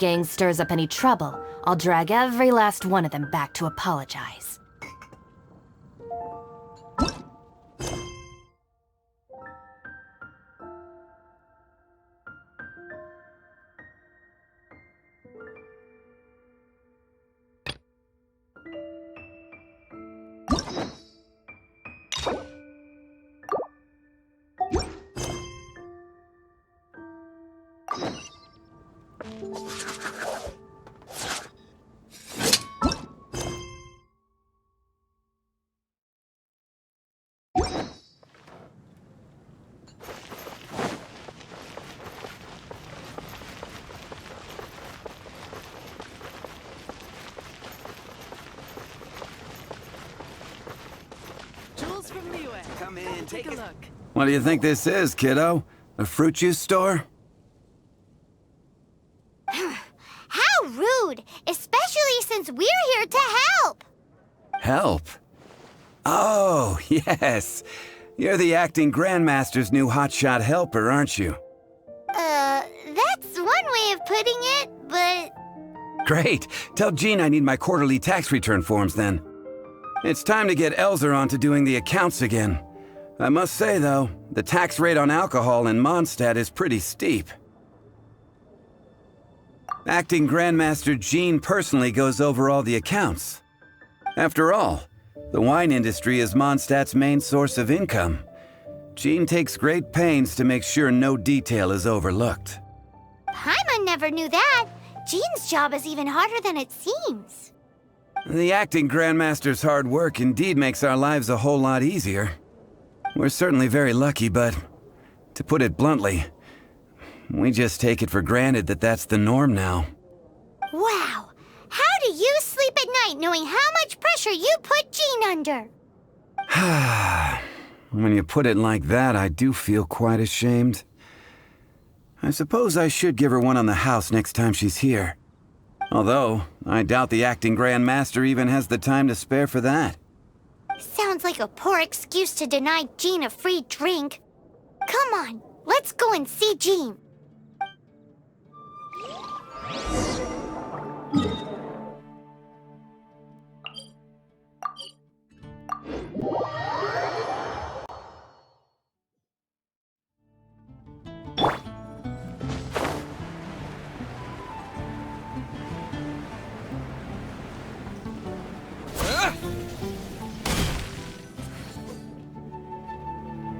Gang stirs up any trouble, I'll drag every last one of them back to apologize. Come in, take a look. What do you think this is, kiddo? A fruit juice store? How rude! Especially since we're here to help! Help? Oh, yes. You're the acting Grandmaster's new hotshot helper, aren't you? That's one way of putting it, but... Great. Tell Jean I need my quarterly tax return forms then. It's time to get Elzer on to doing the accounts again. I must say, though, the tax rate on alcohol in Mondstadt is pretty steep. Acting Grandmaster Jean personally goes over all the accounts. After all, the wine industry is Mondstadt's main source of income. Jean takes great pains to make sure no detail is overlooked. Paimon never knew that. Jean's job is even harder than it seems. The acting Grandmaster's hard work indeed makes our lives a whole lot easier. We're certainly very lucky, but to put it bluntly, we just take it for granted that that's the norm now. Wow! How do you sleep at night knowing how much pressure you put Jean under? When you put it like that, I do feel quite ashamed. I suppose I should give her one on the house next time she's here. Although, I doubt the acting Grandmaster even has the time to spare for that. Sounds like a poor excuse to deny Jean a free drink. Come on, let's go and see Jean.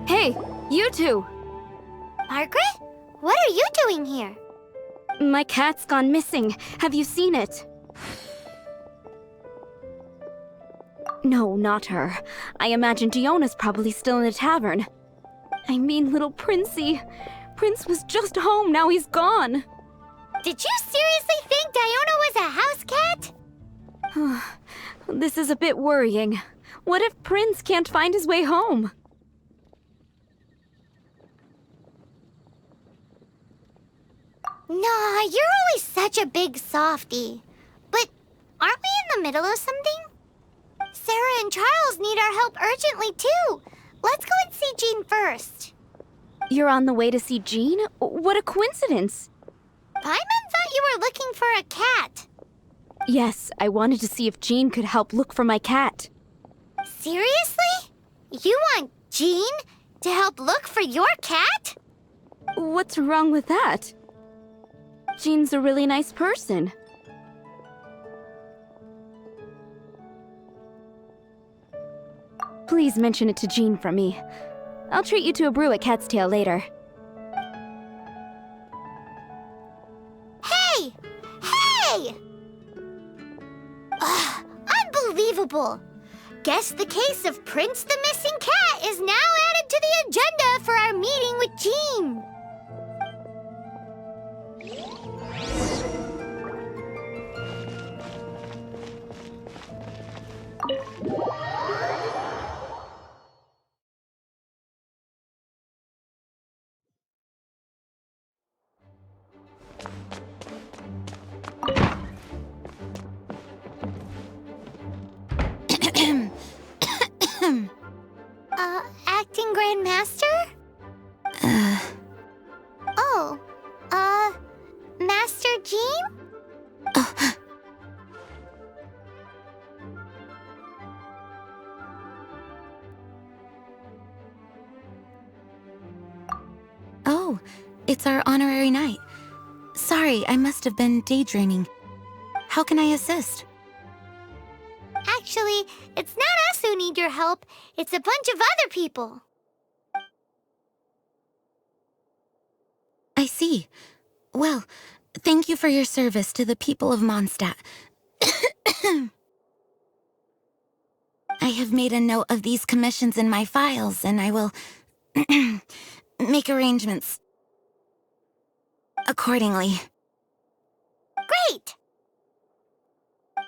Hey, you two! Margaret? What are you doing here? My cat's gone missing. Have you seen it? No, not her. I imagine Diona's probably still in the tavern. I mean, little Princey. Prince was just home, now he's gone. Did you seriously think Diona was a house cat? This is a bit worrying. What if Prince can't find his way home? Nah, you're always such a big softie. But aren't we in the middle of something? Sarah and Charles need our help urgently, too. Let's go and see Jean first. You're on the way to see Jean? What a coincidence! Paimon thought you were looking for a cat. Yes, I wanted to see if Jean could help look for my cat. Seriously? You want Jean to help look for your cat? What's wrong with that? Jean's a really nice person. Please mention it to Jean from me. I'll treat you to a brew at Cat's Tail later. Hey! Hey! Ugh, unbelievable! Guess the case of Prince the Missing Cat is now added to the agenda for our meeting with Jean. Acting Grandmaster? Oh, Master Jean? Oh, it's our honorary knight. Sorry, I must have been daydreaming. How can I assist? Actually, it's not us who need your help. It's a bunch of other people. I see. Well, thank you for your service to the people of Mondstadt. I have made a note of these commissions in my files, and I will make arrangements accordingly. Great!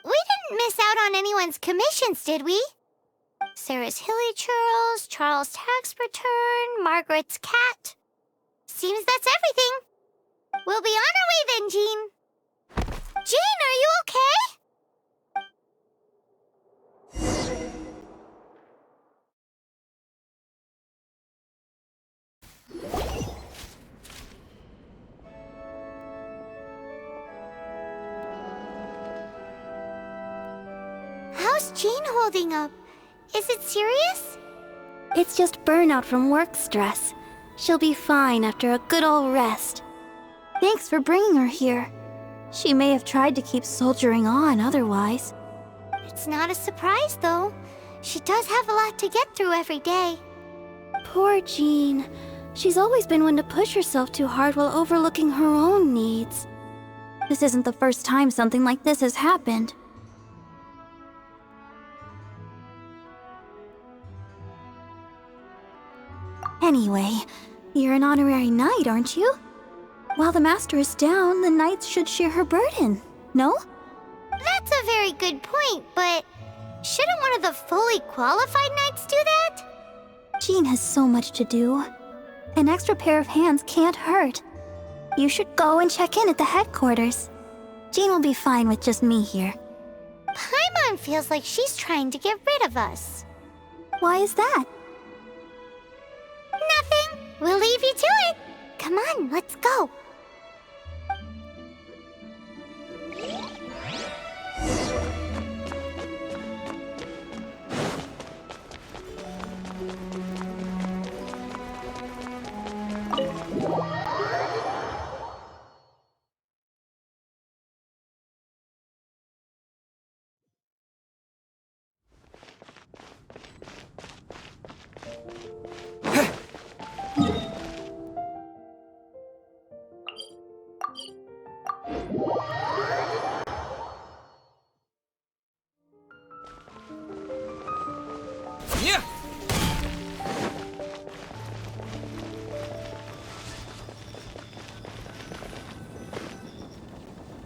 We didn't miss out on anyone's commissions, did we? Sarah's hilly churls, Charles' tax return, Margaret's cat. Seems that's everything. We'll be on our way then, Jean. Jean, are you okay? How's Jean holding up? Is it serious? It's just burnout from work stress. She'll be fine after a good old rest. Thanks for bringing her here. She may have tried to keep soldiering on otherwise. It's not a surprise, though. She does have a lot to get through every day. Poor Jean. She's always been one to push herself too hard while overlooking her own needs. This isn't the first time something like this has happened. Anyway, you're an honorary knight, aren't you? While the master is down, the knights should share her burden, no? That's a very good point, but shouldn't one of the fully qualified knights do that? Jean has so much to do. An extra pair of hands can't hurt. You should go and check in at the headquarters. Jean will be fine with just me here. Paimon feels like she's trying to get rid of us. Why is that? Nothing. We'll leave you to it. Come on, let's go.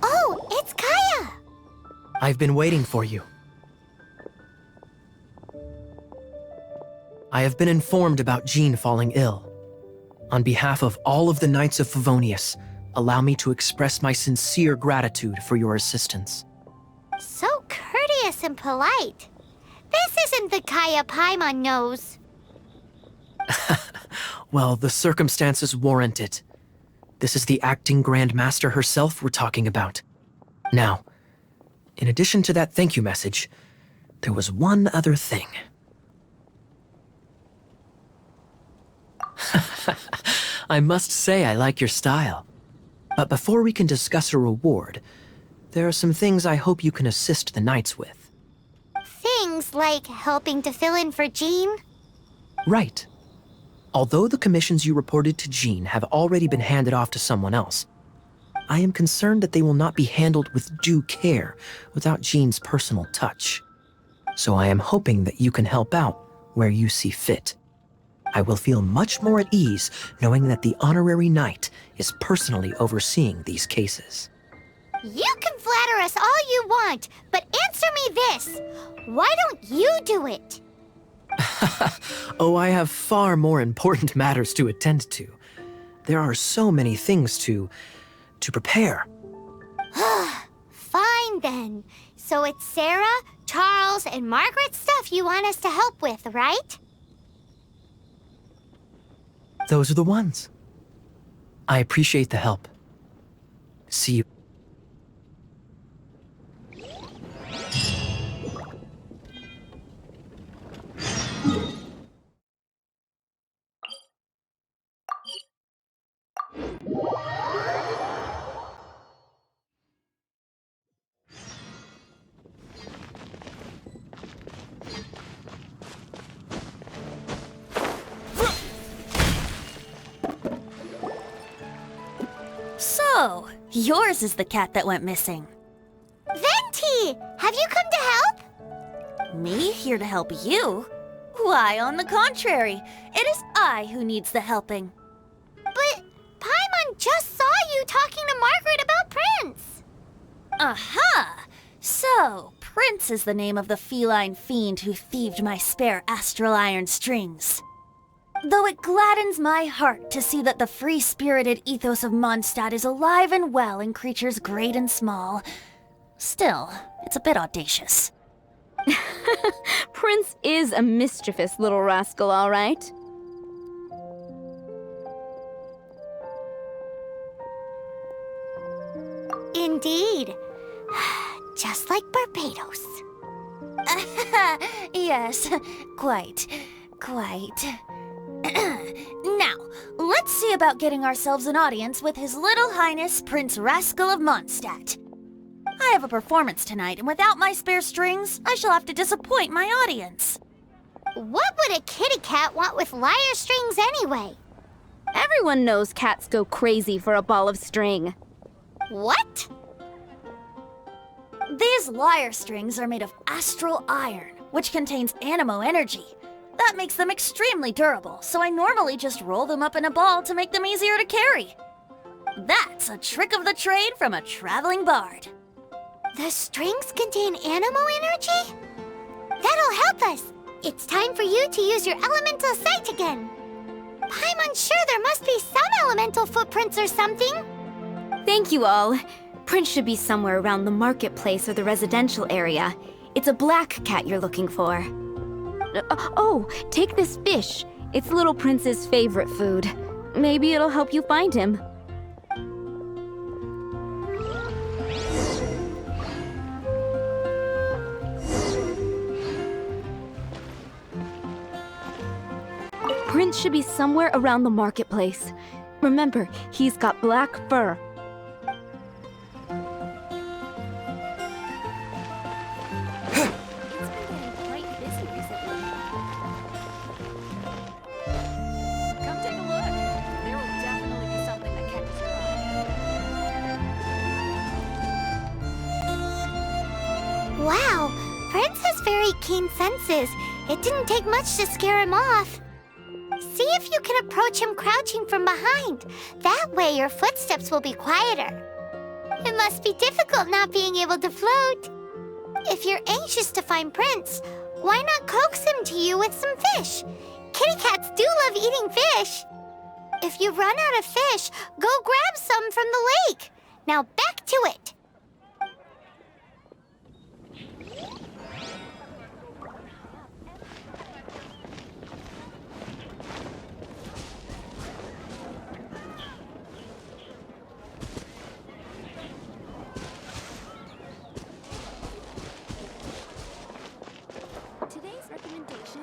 Oh, it's Kaya! I've been waiting for you. I have been informed about Jean falling ill. On behalf of all of the Knights of Favonius, allow me to express my sincere gratitude for your assistance. So courteous and polite. This isn't the Kaya Paimon knows. Well, the circumstances warrant it. This is the acting Grand Master herself we're talking about. Now, in addition to that thank you message, there was one other thing. I must say I like your style. But before we can discuss a reward, there are some things I hope you can assist the Knights with. Things like helping to fill in for Jean? Right. Although the commissions you reported to Jean have already been handed off to someone else, I am concerned that they will not be handled with due care without Jean's personal touch. So I am hoping that you can help out where you see fit. I will feel much more at ease knowing that the honorary knight is personally overseeing these cases. You can flatter us all you want, but answer me this. Why don't you do it? Oh, I have far more important matters to attend to. There are so many things to prepare. Fine then. So it's Sarah, Charles, and Margaret's stuff you want us to help with, right? Those are the ones. I appreciate the help. See you. Oh, yours is the cat that went missing. Venti! Have you come to help? Me here to help you? Why, on the contrary, it is I who needs the helping. But Paimon just saw you talking to Margaret about Prince. Aha! So, Prince is the name of the feline fiend who thieved my spare astral iron strings. Though it gladdens my heart to see that the free-spirited ethos of Mondstadt is alive and well in creatures great and small, still, it's a bit audacious. Prince is a mischievous little rascal, all right. Indeed. Just like Barbados. Yes, quite. Now, let's see about getting ourselves an audience with His Little Highness Prince Rascal of Mondstadt. I have a performance tonight, and without my spare strings, I shall have to disappoint my audience. What would a kitty cat want with lyre strings anyway? Everyone knows cats go crazy for a ball of string. What? These lyre strings are made of astral iron, which contains animo energy. That makes them extremely durable, so I normally just roll them up in a ball to make them easier to carry. That's a trick of the trade from a traveling bard. The strings contain animo energy? That'll help us. It's time for you to use your elemental sight again. I'm sure there must be some elemental footprints or something. Thank you all. Prince should be somewhere around the marketplace or the residential area. It's a black cat you're looking for. Oh, take this fish. It's Little Prince's favorite food. Maybe it'll help you find him. Prince should be somewhere around the marketplace. Remember, he's got black fur. Wow, Prince has very keen senses. It didn't take much to scare him off. See if you can approach him crouching from behind. That way your footsteps will be quieter. It must be difficult not being able to float. If you're anxious to find Prince, why not coax him to you with some fish? Kitty cats do love eating fish. If you run out of fish, go grab some from the lake. Now back to it. Today's recommendation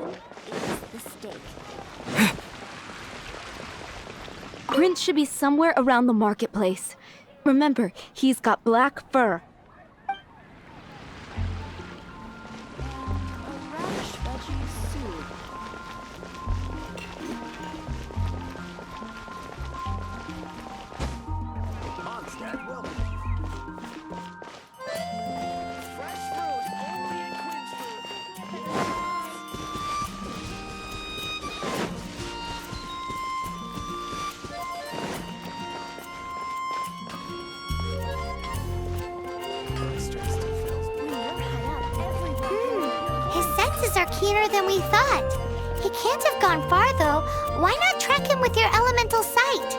is the steak. Prince should be somewhere around the marketplace. Remember, he's got black fur. His senses are keener than we thought. He can't have gone far, though. Why not track him with your elemental sight?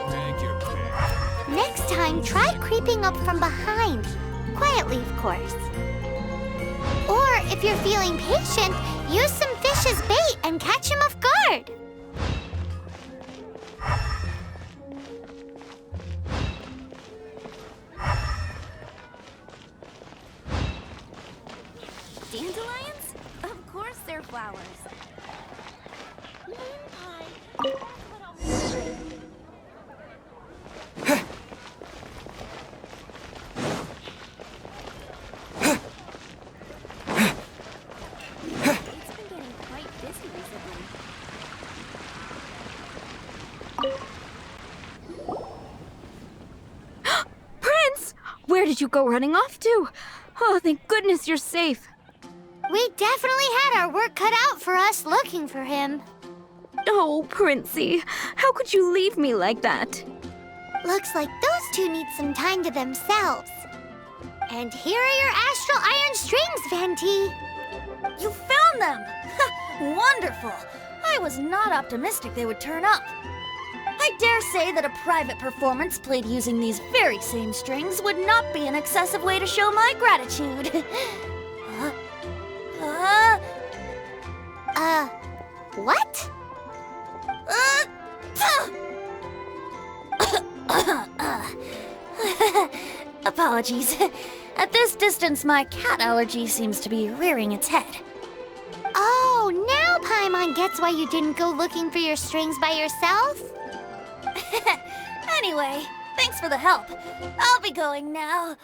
Next time, try creeping up from behind. Quietly, of course. Or, if you're feeling patient, use some fish as bait and catch him off guard. Dandelions? Of course they're flowers. It's been getting quite busy recently. did you go running off to? Oh, thank goodness you're safe. We definitely had our work cut out for us looking for him. Oh, Princey, how could you leave me like that? Looks like those two need some time to themselves. And here are your astral iron strings, Venti. You found them! Wonderful! I was not optimistic they would turn up. I dare say that a private performance played using these very same strings would not be an excessive way to show my gratitude. What? Apologies. At this distance, my cat allergy seems to be rearing its head. Oh, now Paimon gets why you didn't go looking for your strings by yourself. Anyway, thanks for the help. I'll be going now.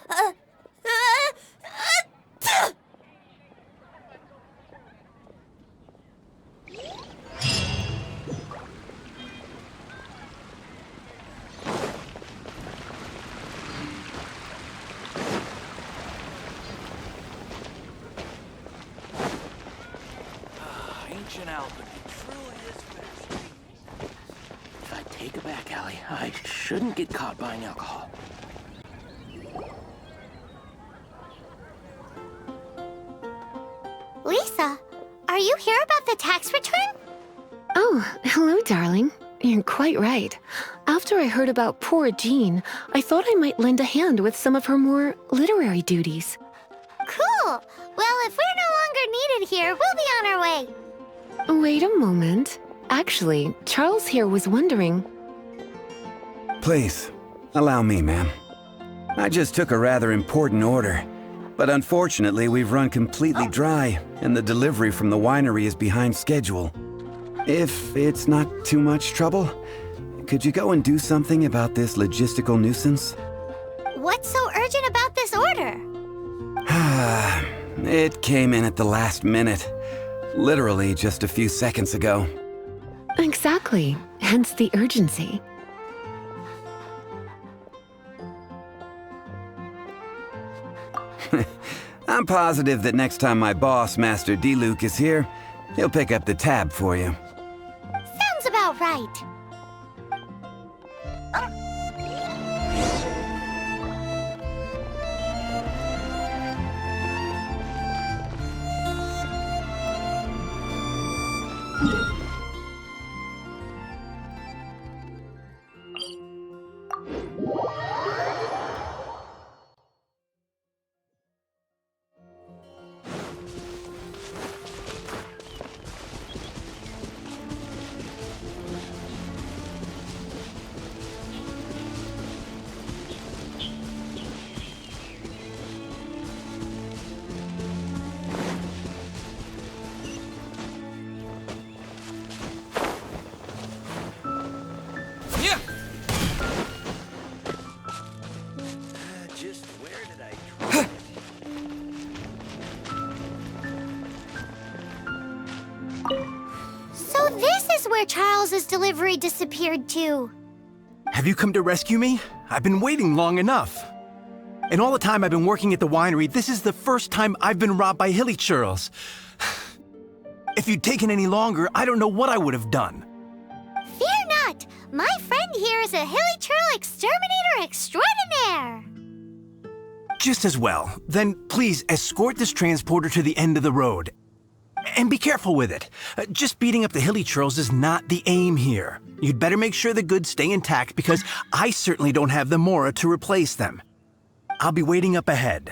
Ancient Albany truly is fascinating. I take it back, Allie. I shouldn't get caught buying alcohol. Lisa, are you here about the tax return? Oh, hello, darling. You're quite right. After I heard about poor Jean, I thought I might lend a hand with some of her more literary duties. Cool. Well, if we're no longer needed here, we'll be on our way. Wait a moment. Actually, Charles here was wondering... Please, allow me, ma'am. I just took a rather important order. But unfortunately, we've run completely dry, and the delivery from the winery is behind schedule. If it's not too much trouble, could you go and do something about this logistical nuisance? What's so urgent about this order? It came in at the last minute. Literally just a few seconds ago. Exactly. Hence the urgency. I'm positive that next time my boss, Master D-Luke, is here, he'll pick up the tab for you. Sounds about right. Just where did I... So this is where Charles's delivery disappeared to. Have you come to rescue me? I've been waiting long enough. In all the time I've been working at the winery, this is the first time I've been robbed by hilly churls. If you'd taken any longer, I don't know what I would have done. Fear not! My friend here is a hilly churl exterminator extraordinaire! Just as well. Then please escort this transporter to the end of the road. And be careful with it. Just beating up the hilly churls is not the aim here. You'd better make sure the goods stay intact because I certainly don't have the Mora to replace them. I'll be waiting up ahead.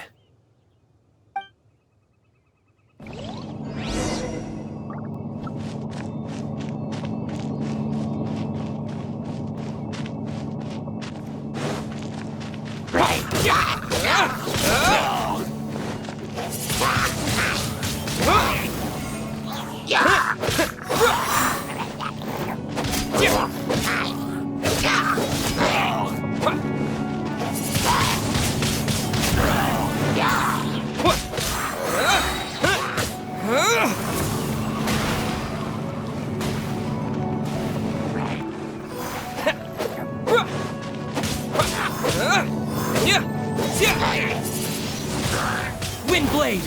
Wind Blade!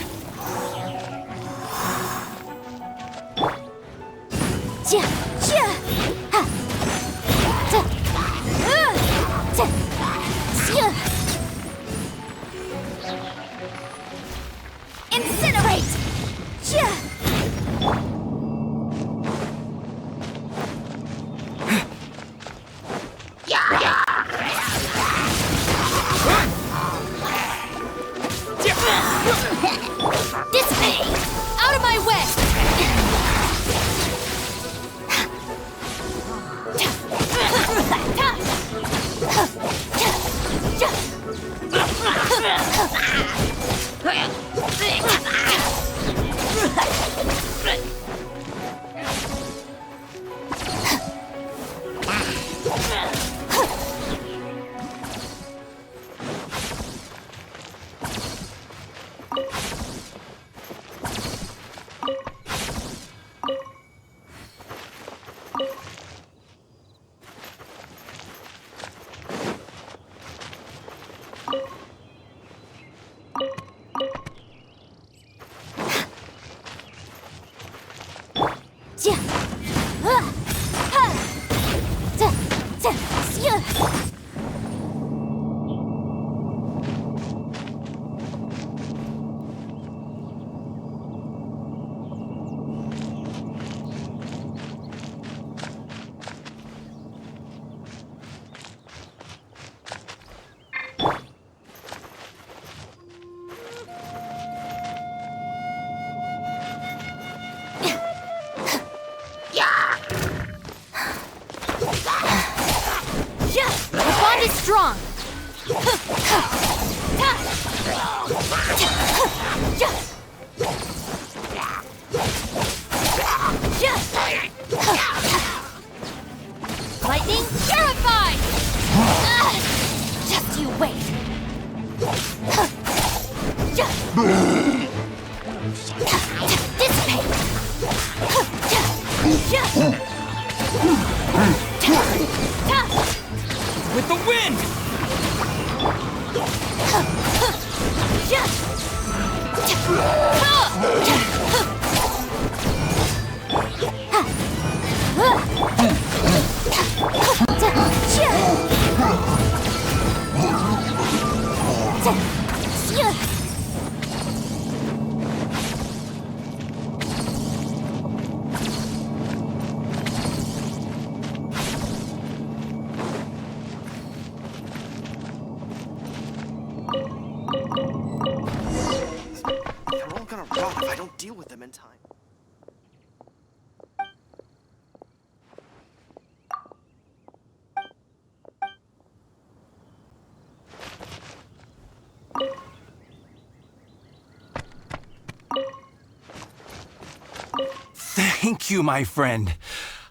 Incinerate! Dissipate! Out of my way! The bond is strong. Lightning terrified. Just you wait. Dissipate. With the wind! They're all gonna rot if I don't deal with them in time. Thank you, my friend.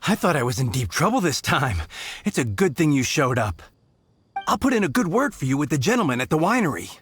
I thought I was in deep trouble this time. It's a good thing you showed up. I'll put in a good word for you with the gentleman at the winery.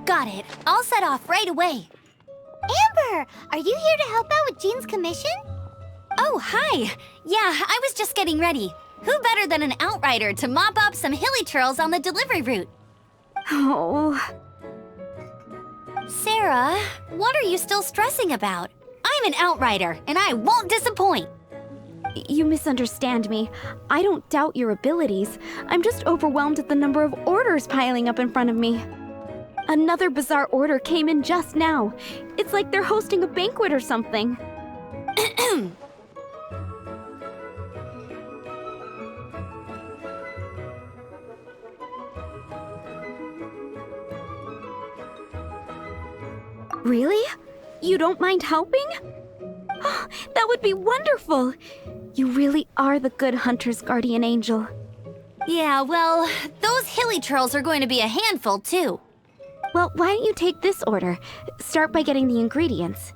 Got it. I'll set off right away. Amber, are you here to help out with Jean's commission? Oh, hi. Yeah, I was just getting ready. Who better than an outrider to mop up some hilly churls on the delivery route? Oh. Sarah, what are you still stressing about? I'm an outrider, and I won't disappoint. You misunderstand me. I don't doubt your abilities. I'm just overwhelmed at the number of orders piling up in front of me. Another bizarre order came in just now. It's like they're hosting a banquet or something. Really? You don't mind helping? Oh, that would be wonderful! You really are the good hunter's guardian angel. Yeah, well, those hilly churls are going to be a handful, too. Well, why don't you take this order? Start by getting the ingredients.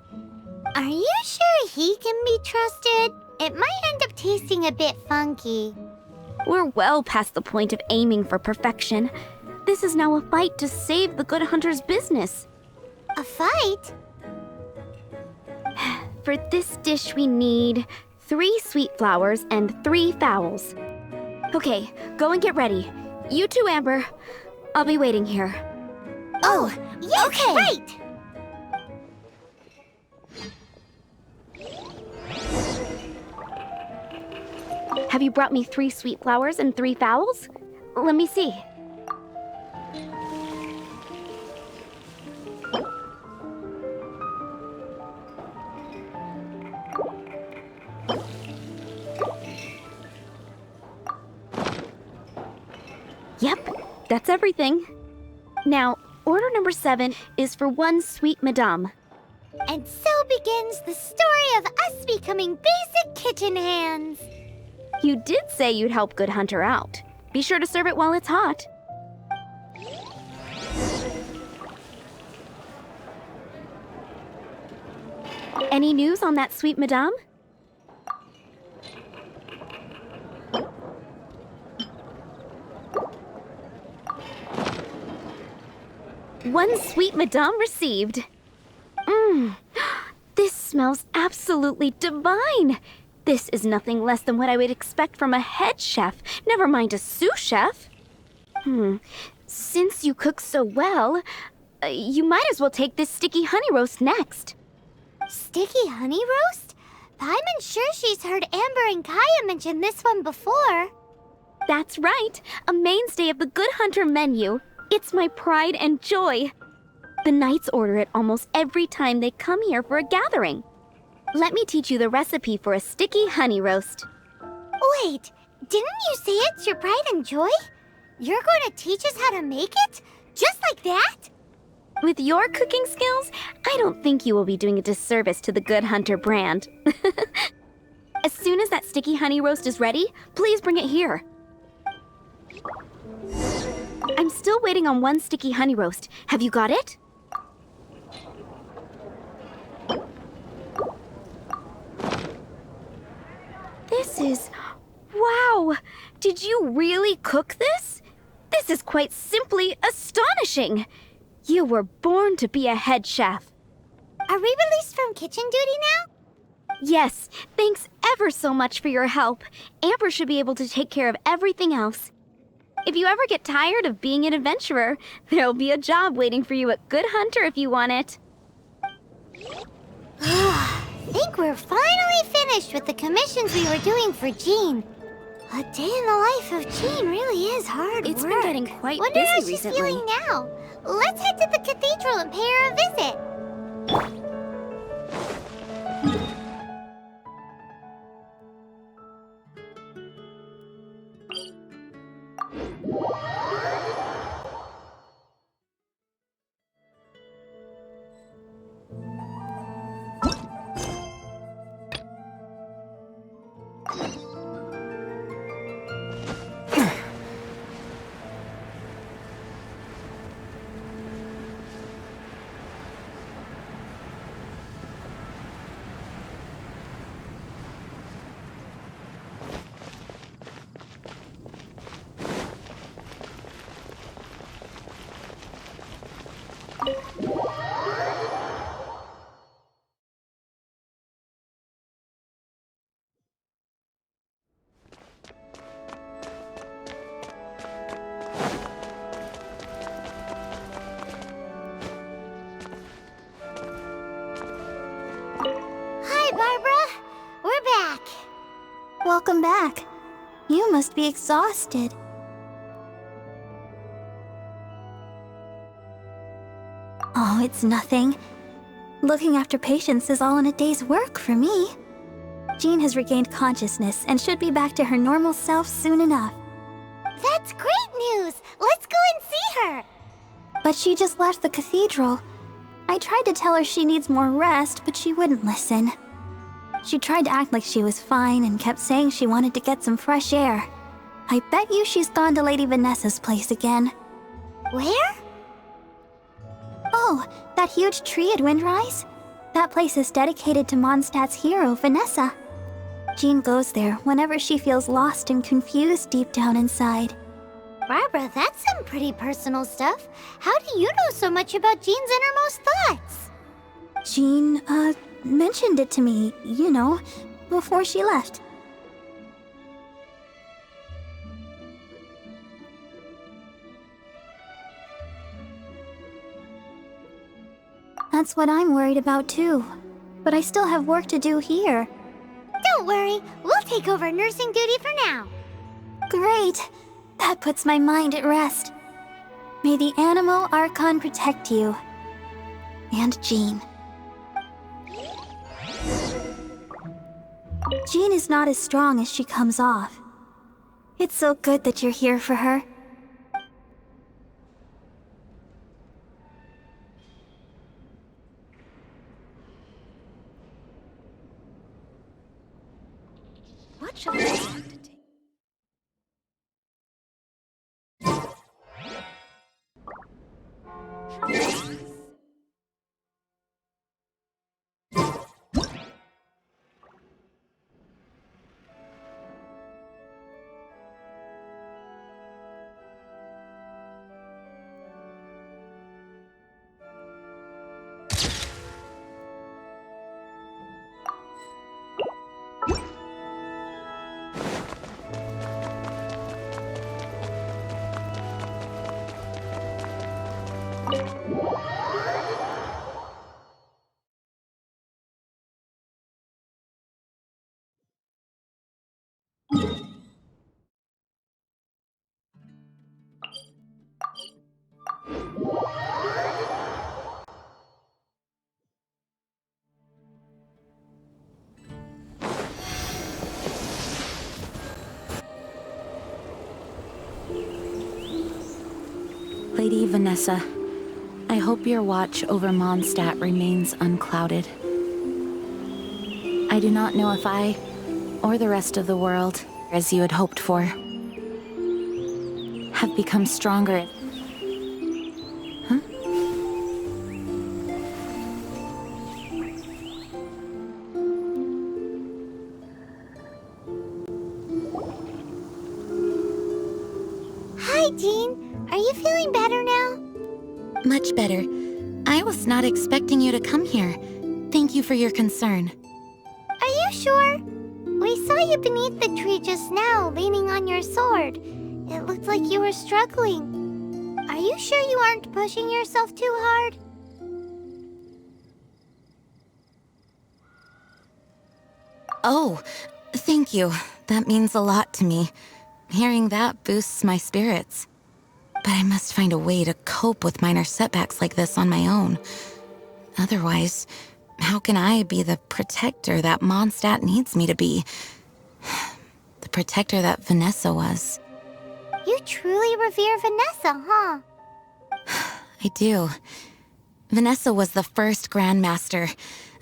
Are you sure he can be trusted? It might end up tasting a bit funky. We're well past the point of aiming for perfection. This is now a fight to save the good hunter's business. A fight? For this dish we need 3 sweet flowers and 3 fowls. Okay, go and get ready. You too, Amber. I'll be waiting here. Oh, yes, okay. Right! Have you brought me 3 sweet flowers and 3 fowls? Let me see. Yep, that's everything. Now, order number 7 is for 1 sweet madame. And so begins the story of us becoming basic kitchen hands. You did say you'd help Good Hunter out. Be sure to serve it while it's hot. Any news on that sweet madame? One sweet madame received. This smells absolutely divine. This is nothing less than what I would expect from a head chef, never mind a sous chef. Since you cook so well, you might as well take this sticky honey roast next. Sticky honey roast? I'm sure she's heard Amber and Kaya mention this one before. That's right, a mainstay of the Good Hunter menu. It's my pride and joy. The knights order it almost every time they come here for a gathering. Let me teach you the recipe for a sticky honey roast. Wait, didn't you say it's your pride and joy? You're going to teach us how to make it? Just like that? With your cooking skills, I don't think you will be doing a disservice to the Good Hunter brand. As soon as that sticky honey roast is ready, please bring it here. I'm still waiting on 1 sticky honey roast. Have you got it? This is... Wow! Did you really cook this? This is quite simply astonishing! You were born to be a head chef. Are we released from kitchen duty now? Yes, thanks ever so much for your help. Amber should be able to take care of everything else. If you ever get tired of being an adventurer, there'll be a job waiting for you at Good Hunter if you want it. I think we're finally finished with the commissions we were doing for Jean. A day in the life of Jean really is hard It's work. been getting quite Wonder busy how she's recently. feeling now. Let's head to the cathedral and pay her a visit. Hi, Barbara. We're back. Welcome back. You must be exhausted. Oh, it's nothing. Looking after patients is all in a day's work for me. Jean has regained consciousness and should be back to her normal self soon enough. That's great news. Let's go and see her. But she just left the cathedral. I tried to tell her she needs more rest, but she wouldn't listen. She tried to act like she was fine and kept saying she wanted to get some fresh air. I bet you she's gone to Lady Vanessa's place again. Where? Oh, that huge tree at Windrise? That place is dedicated to Mondstadt's hero, Vanessa. Jean goes there whenever she feels lost and confused deep down inside. Barbara, that's some pretty personal stuff. How do you know so much about Jean's innermost thoughts? Jean, mentioned it to me, before she left. That's what I'm worried about too. But I still have work to do here. Don't worry, we'll take over nursing duty for now. Great! That puts my mind at rest. May the Animo Archon protect you. And Jean. Jean is not as strong as she comes off. It's so good that you're here for her. What should I do to take? Lady Vanessa, I hope your watch over Mondstadt remains unclouded. I do not know if I, or the rest of the world, as you had hoped for, have become stronger. Huh? Hi, Jean. Are you feeling better now? Much better. I was not expecting you to come here. Thank you for your concern. Are you sure? We saw you beneath the tree just now, leaning on your sword. It looked like you were struggling. Are you sure you aren't pushing yourself too hard? Oh, thank you. That means a lot to me. Hearing that boosts my spirits. But I must find a way to cope with minor setbacks like this on my own. Otherwise, how can I be the protector that Mondstadt needs me to be? The protector that Vanessa was. You truly revere Vanessa, huh? I do. Vanessa was the first Grandmaster,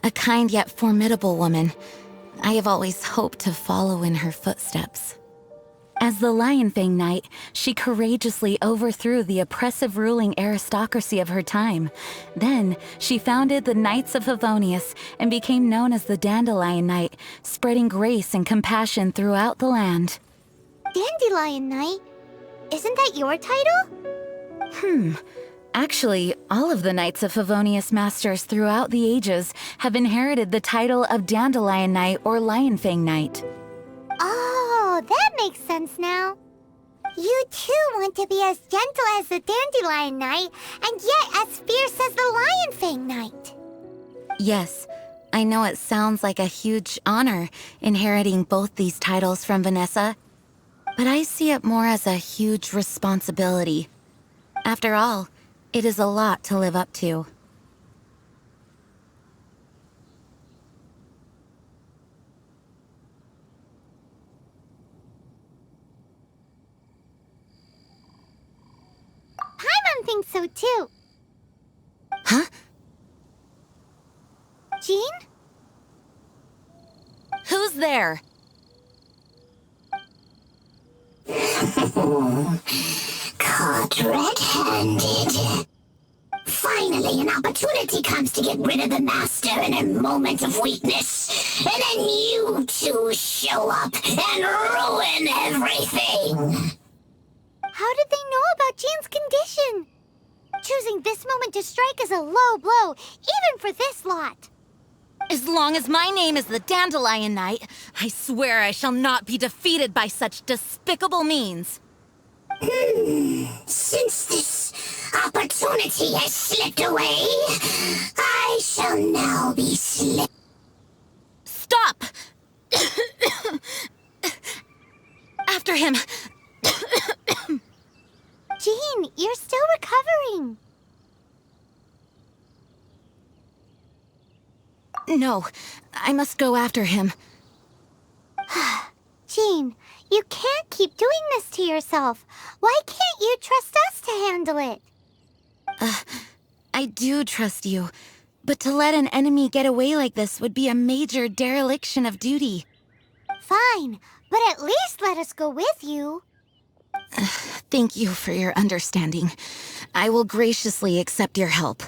a kind yet formidable woman. I have always hoped to follow in her footsteps. As the Lionfang Knight, she courageously overthrew the oppressive ruling aristocracy of her time. Then, she founded the Knights of Favonius and became known as the Dandelion Knight, spreading grace and compassion throughout the land. Dandelion Knight? Isn't that your title? Actually, all of the Knights of Favonius Masters throughout the ages have inherited the title of Dandelion Knight or Lionfang Knight. Oh, that makes sense now. You too want to be as gentle as the Dandelion Knight, and yet as fierce as the Lionfang Knight. Yes, I know it sounds like a huge honor inheriting both these titles from Vanessa, but I see it more as a huge responsibility. After all, it is a lot to live up to. Paimon thinks so too. Huh? Jean? Who's there? Caught red-handed. Finally, an opportunity comes to get rid of the Master in a moment of weakness. And then you two show up and ruin everything. How did they know about Jean's condition? Choosing this moment to strike is a low blow, even for this lot. As long as my name is the Dandelion Knight, I swear I shall not be defeated by such despicable means. Since this opportunity has slipped away, I shall now be slipped. Stop! After him! Jean, you're still recovering. No, I must go after him. Jean, you can't keep doing this to yourself. Why can't you trust us to handle it? I do trust you, but to let an enemy get away like this would be a major dereliction of duty. Fine, but at least let us go with you. Thank you for your understanding. I will graciously accept your help.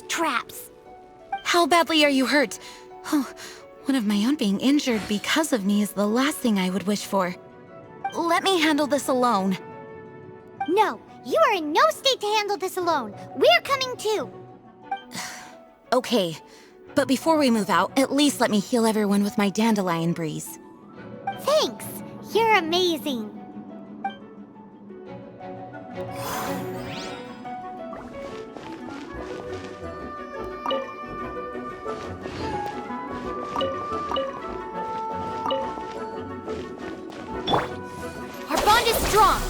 Traps. How badly are you hurt? Oh, one of my own being injured because of me is the last thing I would wish for. Let me handle this alone. No, you are in no state to handle this alone. We're coming too. Okay, but before we move out, at least let me heal everyone with my dandelion breeze. Thanks. You're amazing. Our bond is strong.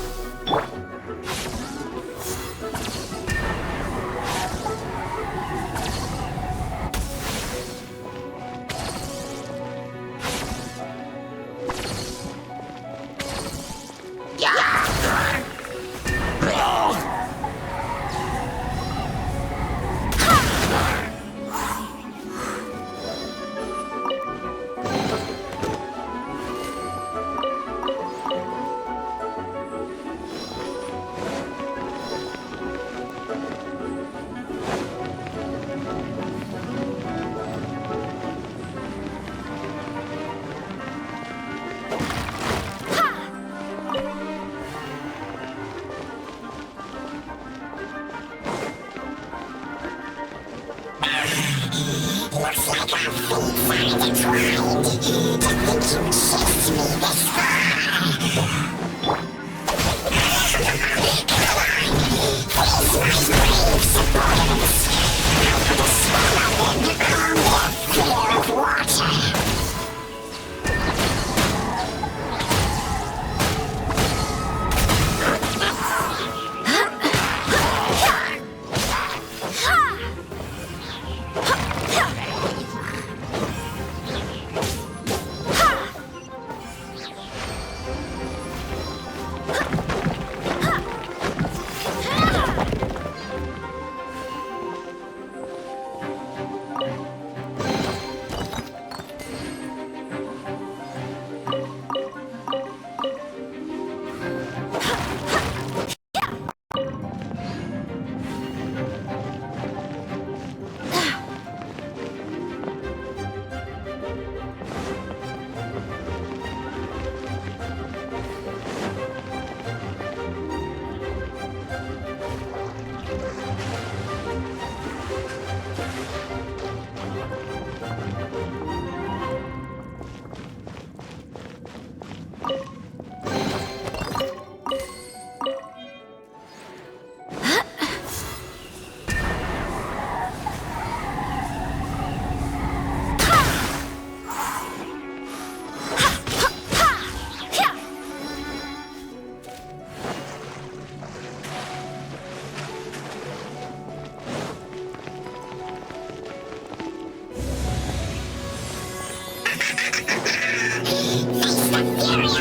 Looks like our feet are intertwined. To think you chased me this far. These my brave supporters. I could swallow them to calm their fear of water.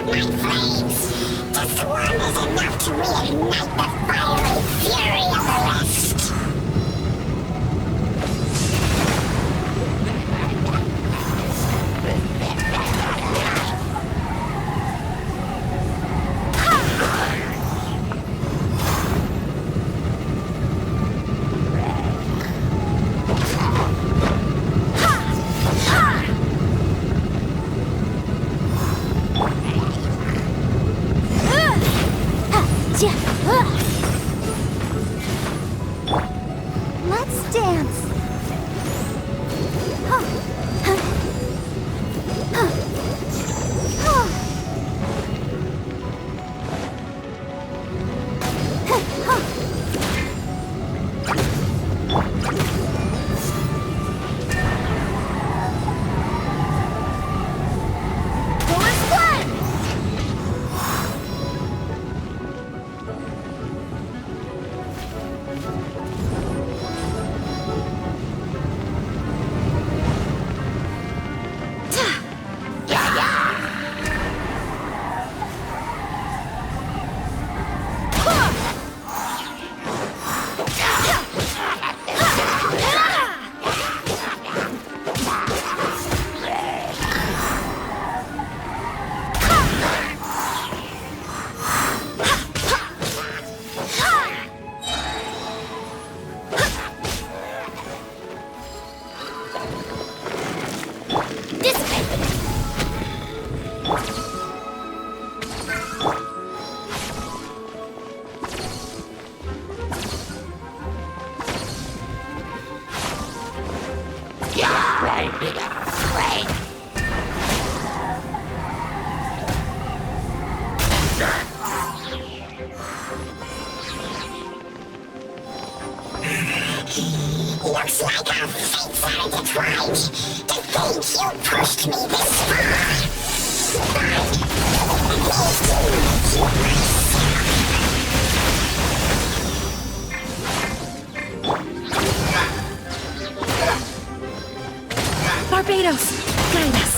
of my flames. To swarm is enough to reignite the fiery fury of the rest. Let's dance. Looks like our fates are intertwined. To think you pushed me this far. But at least you make you myself. Barbados, guide us.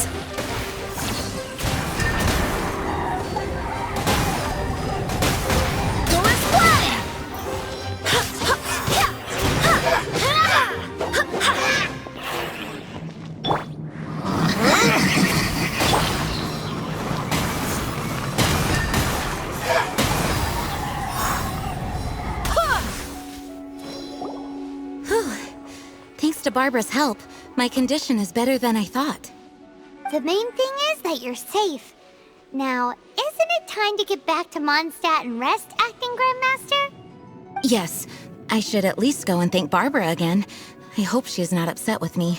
Thanks to Barbara's help, my condition is better than I thought. The main thing is that you're safe. Now, isn't it time to get back to Mondstadt and rest, Acting Grandmaster? Yes, I should at least go and thank Barbara again. I hope she's not upset with me.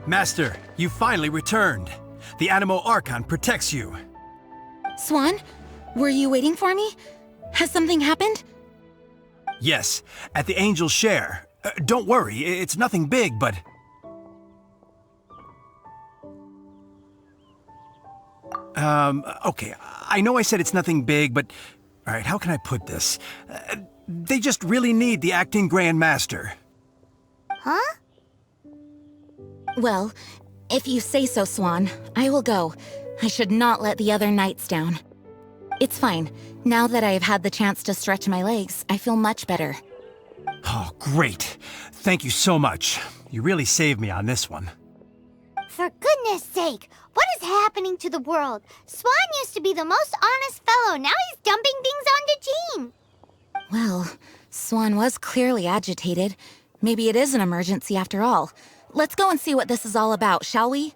Master, you finally returned. The Animo Archon protects you. Swan, were you waiting for me? Has something happened? Yes, at the Angel's Share. Don't worry, it's nothing big, but... Okay, I know I said it's nothing big, but... Alright, how can I put this? They just really need the acting Grand Master. Huh? Well, if you say so, Swan, I will go. I should not let the other knights down. It's fine. Now that I have had the chance to stretch my legs, I feel much better. Oh, great. Thank you so much. You really saved me on this one. For goodness sake, what is happening to the world? Swan used to be the most honest fellow. Now he's dumping things onto Jean. Well, Swan was clearly agitated. Maybe it is an emergency after all. Let's go and see what this is all about, shall we?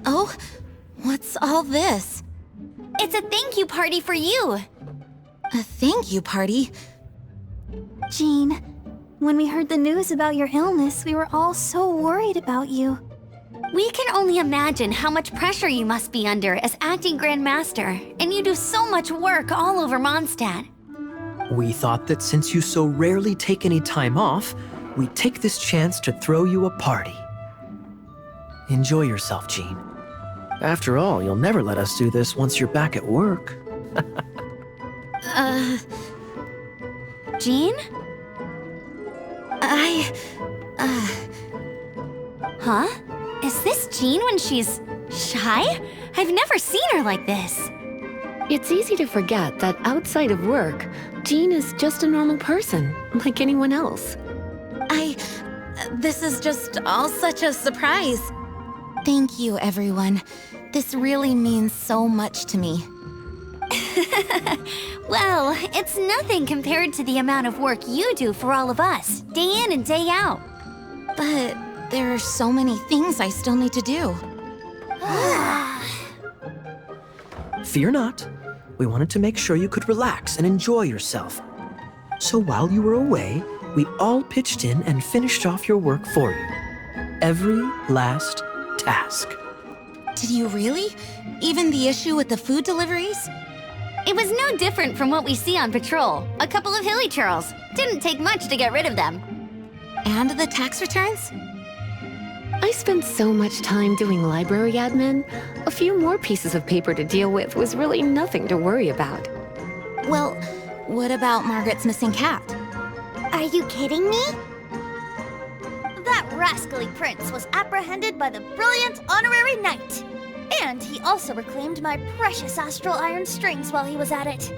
Oh, what's all this? It's a thank you party for you. A thank you party? Jean, when we heard the news about your illness, we were all so worried about you. We can only imagine how much pressure you must be under as acting Grand Master, and you do so much work all over Mondstadt. We thought that since you so rarely take any time off, we'd take this chance to throw you a party. Enjoy yourself, Jean. After all, you'll never let us do this once you're back at work. Jean? Huh? Is this Jean when she's shy? I've never seen her like this. It's easy to forget that outside of work, Jean is just a normal person, like anyone else. This is just all such a surprise. Thank you, everyone. This really means so much to me. Well, it's nothing compared to the amount of work you do for all of us, day in and day out. But there are so many things I still need to do. Fear not. We wanted to make sure you could relax and enjoy yourself. So while you were away, we all pitched in and finished off your work for you. Every last task. Did you really? Even the issue with the food deliveries? It was no different from what we see on patrol. A couple of hilly churls. Didn't take much to get rid of them. And the tax returns? I spent so much time doing library admin, a few more pieces of paper to deal with was really nothing to worry about. Well, what about Margaret's missing cat? Are you kidding me? That rascally prince was apprehended by the brilliant honorary knight. And he also reclaimed my precious astral iron strings while he was at it.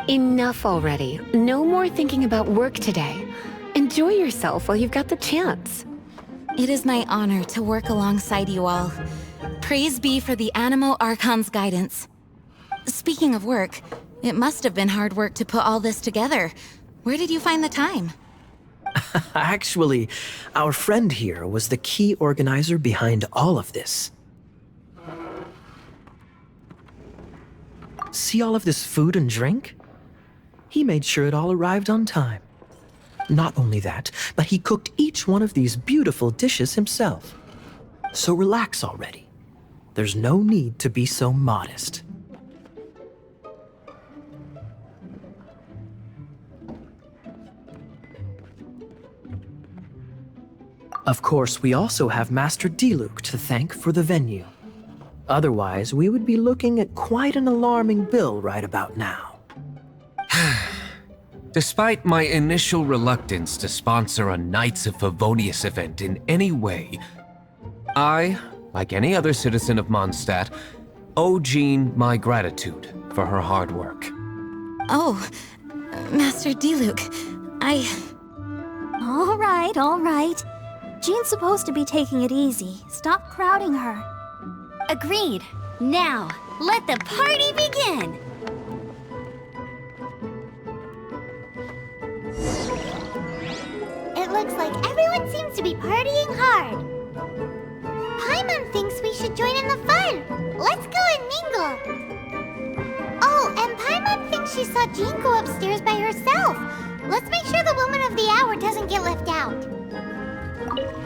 Enough already. No more thinking about work today. Enjoy yourself while you've got the chance. It is my honor to work alongside you all. Praise be for the Animo Archon's guidance. Speaking of work, it must have been hard work to put all this together. Where did you find the time? Actually, our friend here was the key organizer behind all of this. See all of this food and drink? He made sure it all arrived on time. Not only that, but he cooked each one of these beautiful dishes himself. So relax already. There's no need to be so modest. Of course, we also have Master Diluc to thank for the venue. Otherwise, we would be looking at quite an alarming bill right about now. Despite my initial reluctance to sponsor a Knights of Favonius event in any way, I, like any other citizen of Mondstadt, owe Jean my gratitude for her hard work. Oh, Master Diluc, All right. Jean's supposed to be taking it easy. Stop crowding her. Agreed. Now, let the party begin! It looks like everyone seems to be partying hard. Paimon thinks we should join in the fun. Let's go and mingle. Oh, and Paimon thinks she saw Jean go upstairs by herself. Let's make sure the woman of the hour doesn't get left out.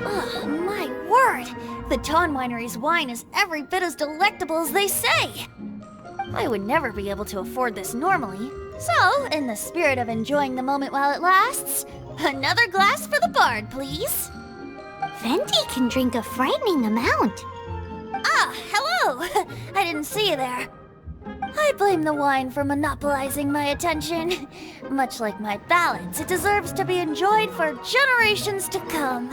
Ugh, my word! The Dawn Winery's wine is every bit as delectable as they say. I would never be able to afford this normally. So, in the spirit of enjoying the moment while it lasts, another glass for the bard, please. Venti can drink a frightening amount. Ah, hello! I didn't see you there. I blame the wine for monopolizing my attention. Much like my ballads, it deserves to be enjoyed for generations to come.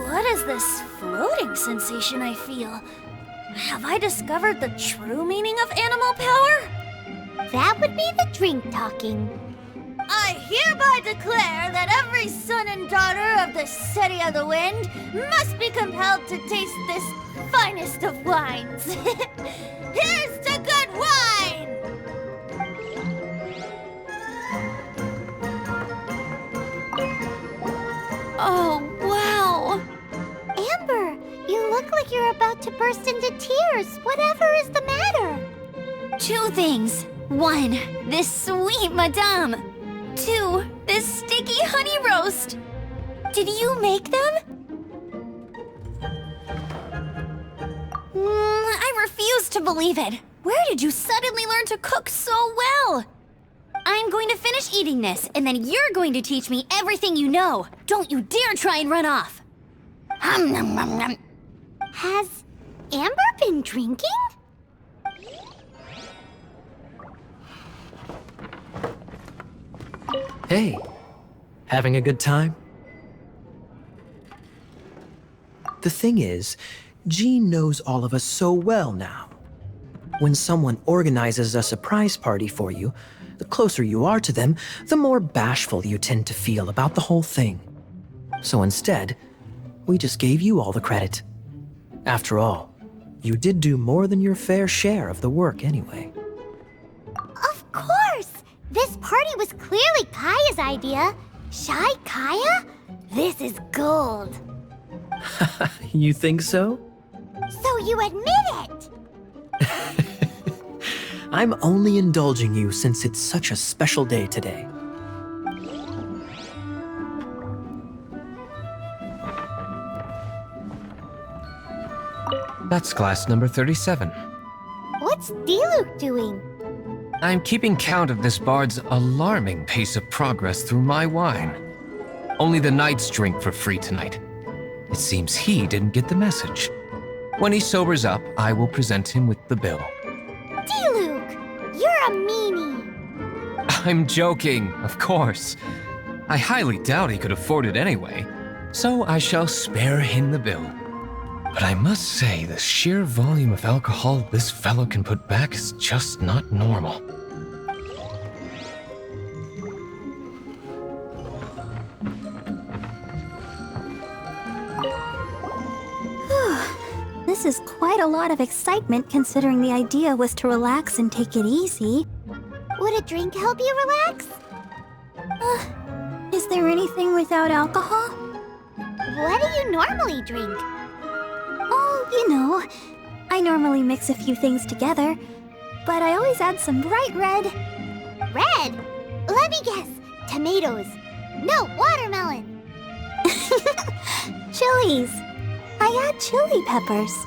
What is this floating sensation I feel? Have I discovered the true meaning of animal power? That would be the drink talking. I hereby declare that every son and daughter of the City of the Wind must be compelled to taste this finest of wines. Here's to good wine! Oh, wow! Amber, you look like you're about to burst into tears. Whatever is the matter? 2 things. 1, this sweet madame. 2, this sticky honey roast. Did you make them? I refuse to believe it. Where did you suddenly learn to cook so well? I'm going to finish eating this, and then you're going to teach me everything you know. Don't you dare try and run off. Has Amber been drinking? Hey, having a good time? The thing is, Jean knows all of us so well now. When someone organizes a surprise party for you, the closer you are to them, the more bashful you tend to feel about the whole thing. So instead, we just gave you all the credit. After all, you did do more than your fair share of the work anyway. Of course! This party was clearly Kaya's idea. Shy Kaya? This is gold. You think so? So you admit it! I'm only indulging you since it's such a special day today. That's class number 37. What's Diluc doing? I'm keeping count of this bard's alarming pace of progress through my wine. Only the knights drink for free tonight. It seems he didn't get the message. When he sobers up, I will present him with the bill. Diluc, you're a meanie. I'm joking, of course. I highly doubt he could afford it anyway, so I shall spare him the bill. But I must say, the sheer volume of alcohol this fellow can put back is just not normal. This is quite a lot of excitement considering the idea was to relax and take it easy. Would a drink help you relax? Is there anything without alcohol? What do you normally drink? Oh, you know, I normally mix a few things together, but I always add some bright red. Red? Let me guess. Tomatoes. No, watermelon. Chilies. I add chili peppers.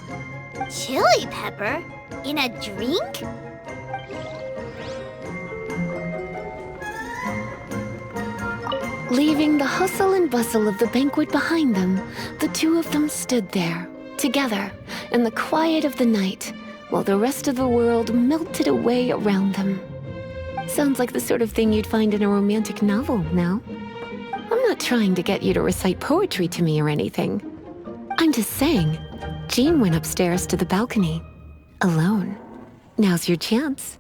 Chili pepper? In a drink? Leaving the hustle and bustle of the banquet behind them, the two of them stood there, together, in the quiet of the night, while the rest of the world melted away around them. Sounds like the sort of thing you'd find in a romantic novel, no? I'm not trying to get you to recite poetry to me or anything. I'm just saying, Jean went upstairs to the balcony, alone. Now's your chance.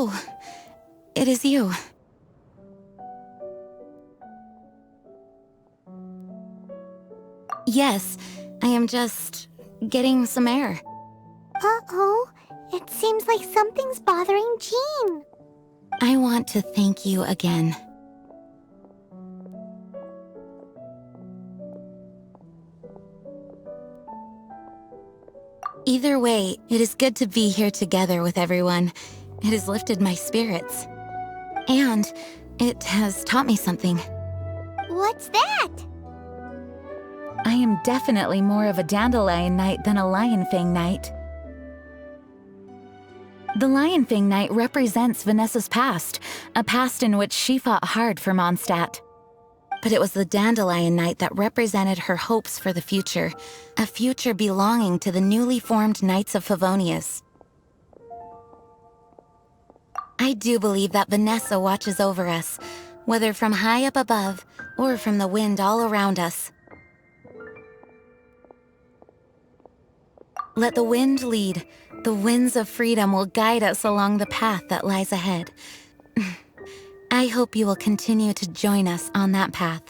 Oh, it is you. Yes, I am just getting some air. Uh-oh. It seems like something's bothering Jean. I want to thank you again. Either way, it is good to be here together with everyone. It has lifted my spirits. And it has taught me something. What's that? I am definitely more of a Dandelion Knight than a Lionfang Knight. The Lionfang Knight represents Vanessa's past, a past in which she fought hard for Mondstadt. But it was the Dandelion Knight that represented her hopes for the future, a future belonging to the newly formed Knights of Favonius. I do believe that Vanessa watches over us, whether from high up above or from the wind all around us. Let the wind lead. The winds of freedom will guide us along the path that lies ahead. I hope you will continue to join us on that path.